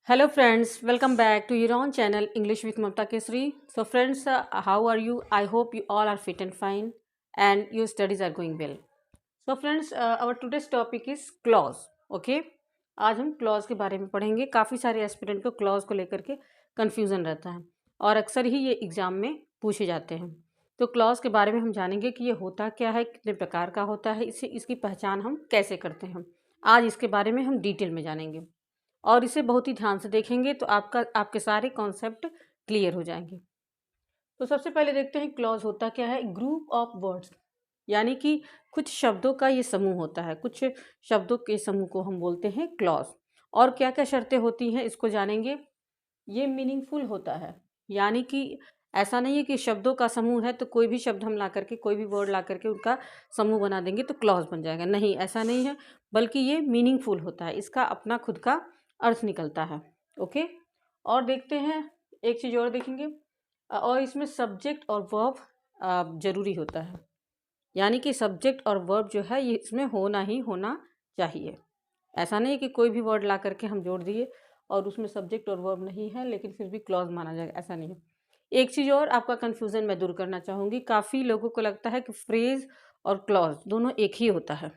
Hello friends, welcome back to your own channel English with Mamta Kesri. So friends, how are you? I hope you all are fit and fine and your studies are going well. So friends, our today's topic is clause. Okay? आज हम clause के बारे में पढ़ेंगे। काफ़ी सारे aspirant को clause को लेकर के कन्फ्यूज़न रहता है और अक्सर ही ये एग्ज़ाम में पूछे जाते हैं। तो क्लॉज के बारे में हम जानेंगे कि ये होता क्या है, कितने प्रकार का होता है, इसकी पहचान हम कैसे करते हैं। आज इसके बारे में हम डिटेल में जानेंगे और इसे बहुत ही ध्यान से देखेंगे तो आपके सारे कॉन्सेप्ट क्लियर हो जाएंगे। तो सबसे पहले देखते हैं क्लॉज होता क्या है। ग्रुप ऑफ वर्ड्स, यानी कि कुछ शब्दों का ये समूह होता है। कुछ शब्दों के समूह को हम बोलते हैं क्लॉज। और क्या क्या शर्तें होती हैं इसको जानेंगे। ये मीनिंगफुल होता है, यानी कि ऐसा नहीं है कि शब्दों का समूह है तो कोई भी शब्द हम ला करके, कोई भी वर्ड ला करके उनका समूह बना देंगे तो क्लॉज बन जाएगा। नहीं, ऐसा नहीं है, बल्कि ये मीनिंगफुल होता है। इसका अपना खुद का अर्थ निकलता है। ओके, और देखते हैं एक चीज़ और देखेंगे। और इसमें सब्जेक्ट और वर्ब जरूरी होता है, यानी कि सब्जेक्ट और वर्ब जो है ये इसमें होना ही होना चाहिए। ऐसा नहीं कि कोई भी वर्ड ला करके हम जोड़ दिए और उसमें सब्जेक्ट और वर्ब नहीं है लेकिन फिर भी क्लॉज माना जाएगा, ऐसा नहीं है। एक चीज़ और आपका कन्फ्यूज़न मैं दूर करना चाहूँगी। काफ़ी लोगों को लगता है कि फ्रेज और क्लॉज दोनों एक ही होता है,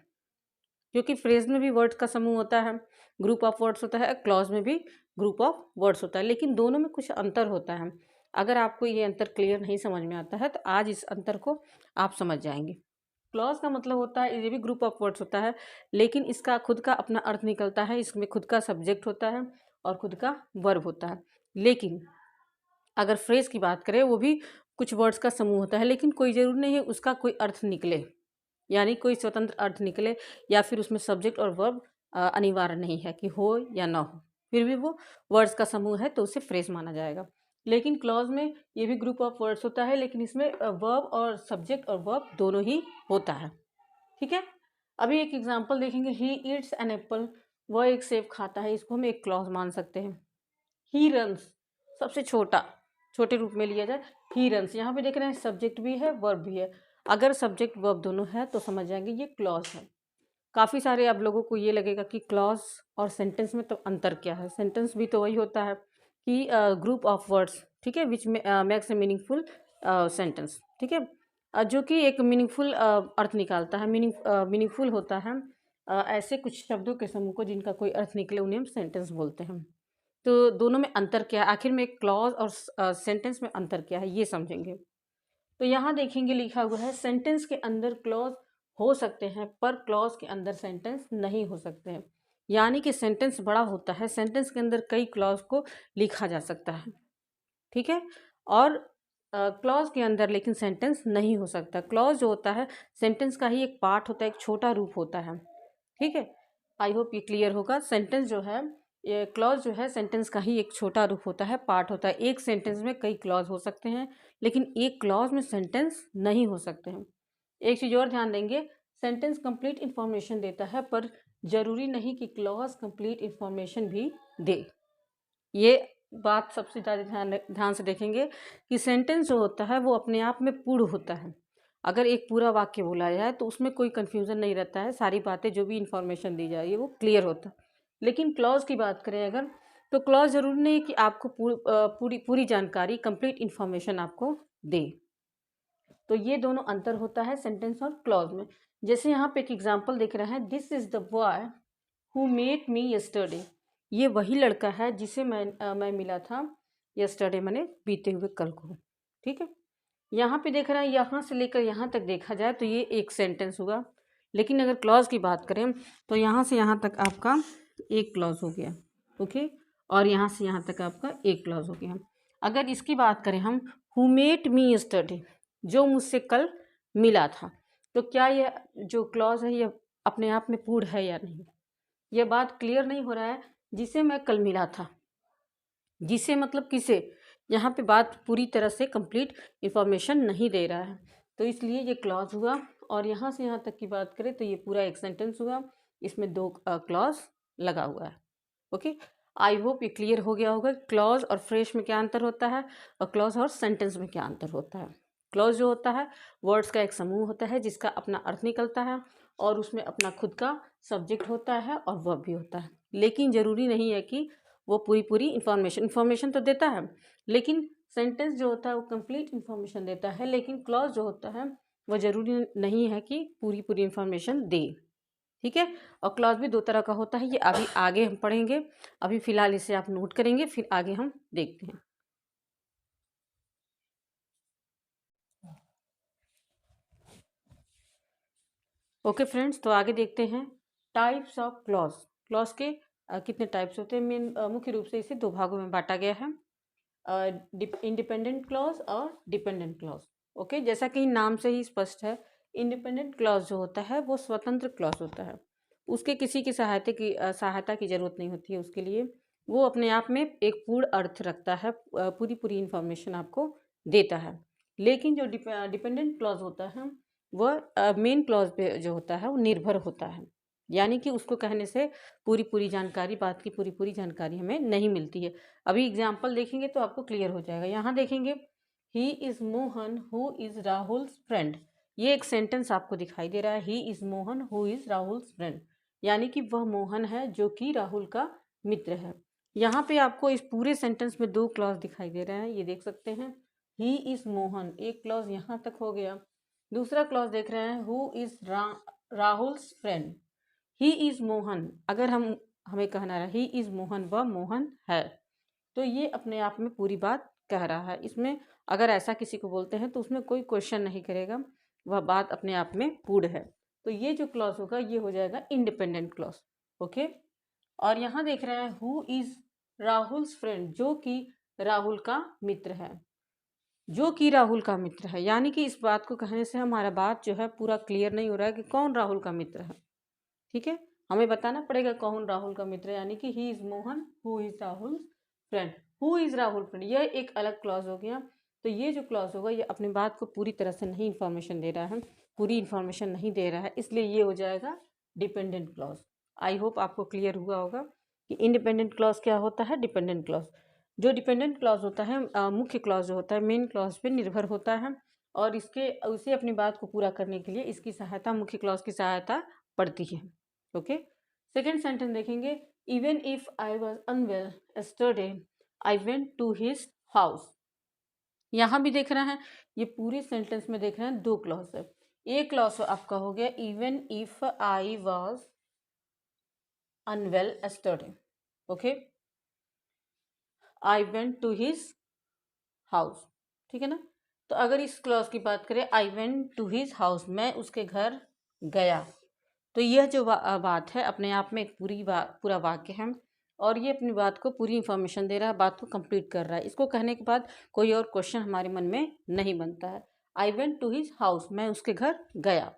क्योंकि फ्रेज में भी वर्ड्स का समूह होता है, ग्रुप ऑफ वर्ड्स होता है, क्लॉज में भी ग्रुप ऑफ वर्ड्स होता है, लेकिन दोनों में कुछ अंतर होता है। अगर आपको ये अंतर क्लियर नहीं समझ में आता है तो आज इस अंतर को आप समझ जाएंगे। क्लॉज का मतलब होता है, ये भी ग्रुप ऑफ वर्ड्स होता है, लेकिन इसका खुद का अपना अर्थ निकलता है। इसमें खुद का सब्जेक्ट होता है और खुद का वर्ब होता है। लेकिन अगर फ्रेज की बात करें, वो भी कुछ वर्ड्स का समूह होता है, लेकिन कोई ज़रूरी नहीं है उसका कोई अर्थ निकले, यानी कोई स्वतंत्र अर्थ निकले, या फिर उसमें सब्जेक्ट और वर्ब अनिवार्य नहीं है कि हो या ना हो, फिर भी वो वर्ड्स का समूह है तो उसे फ्रेज माना जाएगा। लेकिन क्लॉज में ये भी ग्रुप ऑफ वर्ड्स होता है, लेकिन इसमें वर्ब और सब्जेक्ट और वर्ब दोनों ही होता है। ठीक है, अभी एक एग्जांपल देखेंगे। ही ईट्स एन एप्पल, वह एक सेब खाता है, इसको हम एक क्लॉज मान सकते हैं। ही रन्स, सबसे छोटे रूप में लिया जाए, ही रन्स। यहाँ पे देख रहे हैं सब्जेक्ट भी है वर्ब भी है। अगर सब्जेक्ट वर्ब दोनों है तो समझ जाएंगे ये क्लॉज है। काफ़ी सारे अब लोगों को ये लगेगा कि क्लॉज और सेंटेंस में तो अंतर क्या है। सेंटेंस भी तो वही होता है कि ग्रुप ऑफ वर्ड्स, ठीक है, which makes a meaningful sentence. ठीक है, जो कि एक मीनिंगफुल अर्थ निकालता है। मीनिंगफुल होता है ऐसे कुछ शब्दों के समूह को जिनका कोई अर्थ निकले, उन्हें हम सेंटेंस बोलते हैं। तो दोनों में अंतर क्या है, आखिर में क्लॉज और सेंटेंस में अंतर क्या है, ये समझेंगे। तो यहाँ देखेंगे लिखा हुआ है सेंटेंस के अंदर क्लॉज हो सकते हैं पर क्लॉज के अंदर सेंटेंस नहीं हो सकते हैं। यानी कि सेंटेंस बड़ा होता है, सेंटेंस के अंदर कई क्लॉज को लिखा जा सकता है। ठीक है, और क्लॉज के अंदर लेकिन सेंटेंस नहीं हो सकता। क्लॉज जो होता है सेंटेंस का ही एक पार्ट होता है, एक छोटा रूप होता है। ठीक है, आई होप ये क्लियर होगा। सेंटेंस जो है, ये क्लॉज जो है सेंटेंस का ही एक छोटा रूप होता है, पार्ट होता है। एक सेंटेंस में कई क्लॉज हो सकते हैं लेकिन एक क्लॉज में सेंटेंस नहीं हो सकते हैं। एक चीज़ और ध्यान देंगे, सेंटेंस कंप्लीट इंफॉर्मेशन देता है पर जरूरी नहीं कि क्लॉज कंप्लीट इंफॉर्मेशन भी दे। ये बात सबसे ज़्यादा ध्यान से देखेंगे कि सेंटेंस जो होता है वो अपने आप में पूर्ण होता है। अगर एक पूरा वाक्य बोला जाए तो उसमें कोई कन्फ्यूज़न नहीं रहता है, सारी बातें जो भी इंफॉर्मेशन दी जाए वो क्लियर होता है। लेकिन क्लॉज की बात करें अगर, तो क्लॉज ज़रूरी नहीं है कि आपको पूरी पूरी जानकारी, कंप्लीट इंफॉर्मेशन आपको दे। तो ये दोनों अंतर होता है सेंटेंस और क्लॉज में। जैसे यहाँ पे एक एग्जांपल देख रहे हैं, this is the boy who met me yesterday. ये वही लड़का है जिसे मैं मिला था यस्टरडे, मैंने बीते हुए कल को। ठीक है, यहाँ पे देख रहे हैं, यहाँ से लेकर यहाँ तक देखा जाए तो ये एक सेंटेंस हुआ। लेकिन अगर क्लॉज की बात करें तो यहाँ से यहाँ तक आपका एक क्लॉज हो गया। ओके, और यहाँ से यहाँ तक आपका एक क्लॉज हो गया। अगर इसकी बात करें हम, हु मेट मी यस्टरडे, जो मुझसे कल मिला था, तो क्या यह जो क्लॉज है ये अपने आप में पूर्ण है या नहीं, यह बात क्लियर नहीं हो रहा है। जिसे मैं कल मिला था, जिसे मतलब किसे, यहाँ पे बात पूरी तरह से कंप्लीट इंफॉर्मेशन नहीं दे रहा है, तो इसलिए ये क्लॉज हुआ। और यहाँ से यहाँ तक की बात करें तो ये पूरा एक सेंटेंस हुआ, इसमें दो क्लॉज लगा हुआ है। ओके, आई होप ये क्लियर हो गया होगा क्लॉज और फ्रेज में क्या अंतर होता है और क्लॉज और सेंटेंस में क्या अंतर होता है। क्लॉज जो होता है वर्ड्स का एक समूह होता है जिसका अपना अर्थ निकलता है और उसमें अपना खुद का सब्जेक्ट होता है और वर्ब भी होता है। लेकिन ज़रूरी नहीं है कि वो पूरी इन्फॉर्मेशन तो देता है, लेकिन सेंटेंस जो होता है वो कंप्लीट इन्फॉर्मेशन देता है, लेकिन क्लॉज जो होता है वो ज़रूरी नहीं है कि पूरी इन्फॉर्मेशन दे। ठीक है, और क्लॉज भी दो तरह का होता है, ये अभी आगे हम पढ़ेंगे। अभी फ़िलहाल इसे आप नोट करेंगे, फिर आगे हम देखते हैं। ओके फ्रेंड्स, तो आगे देखते हैं टाइप्स ऑफ क्लॉज। क्लॉज के कितने टाइप्स होते हैं। मुख्य रूप से इसे दो भागों में बांटा गया है, इंडिपेंडेंट क्लॉज और डिपेंडेंट क्लॉज। ओके, जैसा कि नाम से ही स्पष्ट है, इंडिपेंडेंट क्लॉज जो होता है वो स्वतंत्र क्लॉज होता है। उसके किसी की सहायता की जरूरत नहीं होती है उसके लिए। वो अपने आप में एक पूर्ण अर्थ रखता है, पूरी इंफॉर्मेशन आपको देता है। लेकिन जो डिपेंडेंट क्लॉज होता है वह मेन क्लॉज पे जो होता है वो निर्भर होता है, यानी कि उसको कहने से पूरी जानकारी, बात की पूरी जानकारी हमें नहीं मिलती है। अभी एग्जाम्पल देखेंगे तो आपको क्लियर हो जाएगा। यहाँ देखेंगे, he is Mohan who is Rahul's friend. ये एक सेंटेंस आपको दिखाई दे रहा है, he is Mohan who is Rahul's friend, यानी कि वह मोहन है जो कि राहुल का मित्र है। यहाँ पे आपको इस पूरे सेंटेंस में दो क्लॉज दिखाई दे रहे हैं, ये देख सकते हैं। ही इज़ मोहन, एक क्लॉज यहाँ तक हो गया। दूसरा क्लॉज देख रहे हैं, who is Rahul's friend. He is Mohan, अगर हमें कहना है ही इज़ मोहन, वह मोहन है, तो ये अपने आप में पूरी बात कह रहा है। इसमें अगर ऐसा किसी को बोलते हैं तो उसमें कोई क्वेश्चन नहीं करेगा, वह बात अपने आप में पूर्ण है। तो ये जो क्लॉज होगा ये हो जाएगा इंडिपेंडेंट क्लॉज। ओके, और यहाँ देख रहे हैं हु इज़ राहुल्स फ्रेंड, जो कि राहुल का मित्र है। जो कि राहुल का मित्र है, यानी कि इस बात को कहने से हमारा बात जो है पूरा क्लियर नहीं हो रहा है कि कौन राहुल का मित्र है। ठीक है, हमें बताना पड़ेगा कौन राहुल का मित्र है, यानी कि he is Mohan who is Rahul friend. Who is Rahul friend, यह एक अलग क्लॉज हो गया। तो ये जो क्लॉज होगा ये अपनी बात को पूरी तरह से नहीं इन्फॉर्मेशन दे रहा है, पूरी इन्फॉर्मेशन नहीं दे रहा है, इसलिए ये हो जाएगा डिपेंडेंट क्लॉज। आई होप आपको क्लियर हुआ होगा कि इंडिपेंडेंट क्लॉज क्या होता है, डिपेंडेंट क्लॉज। जो डिपेंडेंट क्लॉज होता है मुख्य क्लॉज जो होता है मेन क्लॉज पे निर्भर होता है, और उसे अपनी बात को पूरा करने के लिए इसकी सहायता, मुख्य क्लॉज की सहायता पड़ती है। ओके, सेकेंड सेंटेंस देखेंगे, even if I was unwell yesterday I went to his house. यहाँ भी देख रहे हैं, ये पूरे सेंटेंस में देख रहे हैं दो क्लॉज है। एक क्लॉज आपका हो गया even if I was unwell yesterday, okay, I went to his house. ठीक है ना, तो अगर इस क्लॉज की बात करें, I went to his house, मैं उसके घर गया, तो यह जो बात है अपने आप में एक पूरा वाक्य है, और ये अपनी बात को पूरी इंफॉर्मेशन दे रहा है, बात को कंप्लीट कर रहा है। इसको कहने के बाद कोई और क्वेश्चन हमारे मन में नहीं बनता है। I went to his house, मैं उसके घर गया।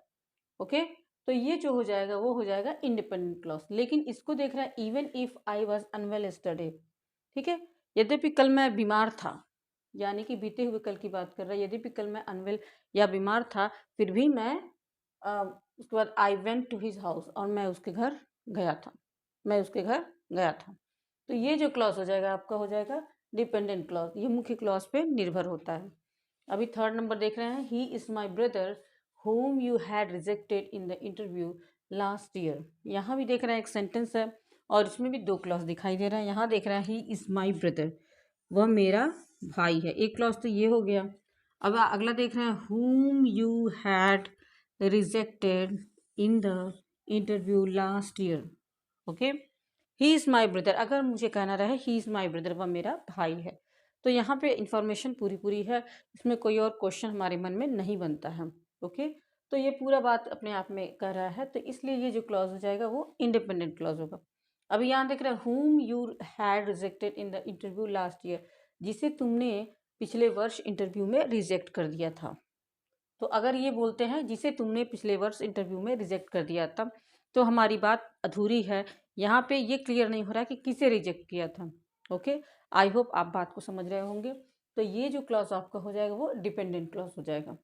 ओके, तो ये जो हो जाएगा वो हो जाएगा इंडिपेंडेंट क्लॉज। लेकिन इसको देख रहा है even if I was unwell yesterday. ठीक है, यद्यपि कल मैं बीमार था, यानी कि बीते हुए कल की बात कर रहा है, यद्यपि कल मैं अनवेल या बीमार था, फिर भी मैं उसके बाद I went to his house, और मैं उसके घर गया था, मैं उसके घर गया था। तो ये जो क्लॉज हो जाएगा आपका हो जाएगा डिपेंडेंट क्लॉज, ये मुख्य क्लॉज पे निर्भर होता है। अभी थर्ड नंबर देख रहे हैं, he is my brother home you had rejected in the interview last year. यहाँ भी देख रहे हैं एक सेंटेंस है, और इसमें भी दो क्लॉज दिखाई दे रहा है। यहाँ देख रहा है ही इज़ माई ब्रदर, वह मेरा भाई है, एक क्लॉज तो ये हो गया। अब अगला देख रहे हैं, whom you had rejected in the interview last year. Okay, he is my brother, अगर मुझे कहना रहे ही इज़ माई ब्रदर, वह मेरा भाई है, तो यहाँ पे इंफॉर्मेशन पूरी है, इसमें कोई और क्वेश्चन हमारे मन में नहीं बनता है। ओके, तो ये पूरा बात अपने आप में कर रहा है, तो इसलिए ये जो क्लॉज हो जाएगा वो इंडिपेंडेंट क्लॉज होगा। अभी यहाँ देख रहे हैं, whom you had rejected in the interview last year, जिसे तुमने पिछले वर्ष इंटरव्यू में रिजेक्ट कर दिया था। तो अगर ये बोलते हैं जिसे तुमने पिछले वर्ष इंटरव्यू में रिजेक्ट कर दिया था, तो हमारी बात अधूरी है। यहाँ पे ये क्लियर नहीं हो रहा कि किसे रिजेक्ट किया था। ओके, आई होप आप बात को समझ रहे होंगे। तो ये जो क्लॉज आपका हो जाएगा वो डिपेंडेंट क्लॉज हो जाएगा।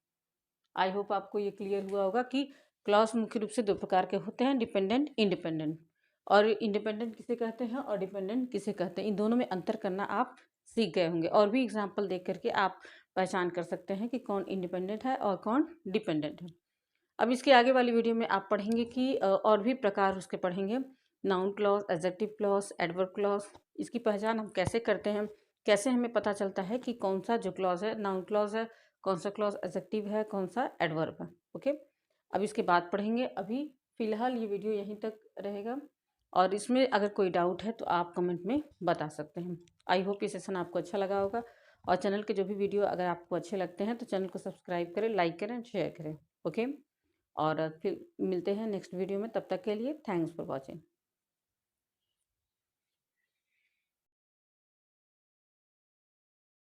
आई होप आपको ये क्लियर हुआ होगा कि क्लॉज मुख्य रूप से दो प्रकार के होते हैं, डिपेंडेंट, इंडिपेंडेंट। और इंडिपेंडेंट किसे कहते हैं और डिपेंडेंट किसे कहते हैं, इन दोनों में अंतर करना आप सीख गए होंगे, और भी एग्जाम्पल देख करके आप पहचान कर सकते हैं कि कौन इंडिपेंडेंट है और कौन डिपेंडेंट है। अब इसके आगे वाली वीडियो में आप पढ़ेंगे कि और भी प्रकार उसके पढ़ेंगे, noun clause, adjective clause, adverb clause, इसकी पहचान हम कैसे करते हैं, कैसे हमें पता चलता है कि कौन सा जो क्लॉज है नाउन क्लॉज है, कौन सा क्लॉज एडजेक्टिव है, कौन सा एडवर्ब है। ओके, अब इसके बाद पढ़ेंगे। अभी फ़िलहाल ये वीडियो यहीं तक रहेगा, और इसमें अगर कोई डाउट है तो आप कमेंट में बता सकते हैं। आई होप ये सेशन आपको अच्छा लगा होगा, और चैनल के जो भी वीडियो अगर आपको अच्छे लगते हैं तो चैनल को सब्सक्राइब करें, लाइक करें, शेयर करें। ओके, और फिर मिलते हैं नेक्स्ट वीडियो में। तब तक के लिए थैंक्स फॉर वॉचिंग।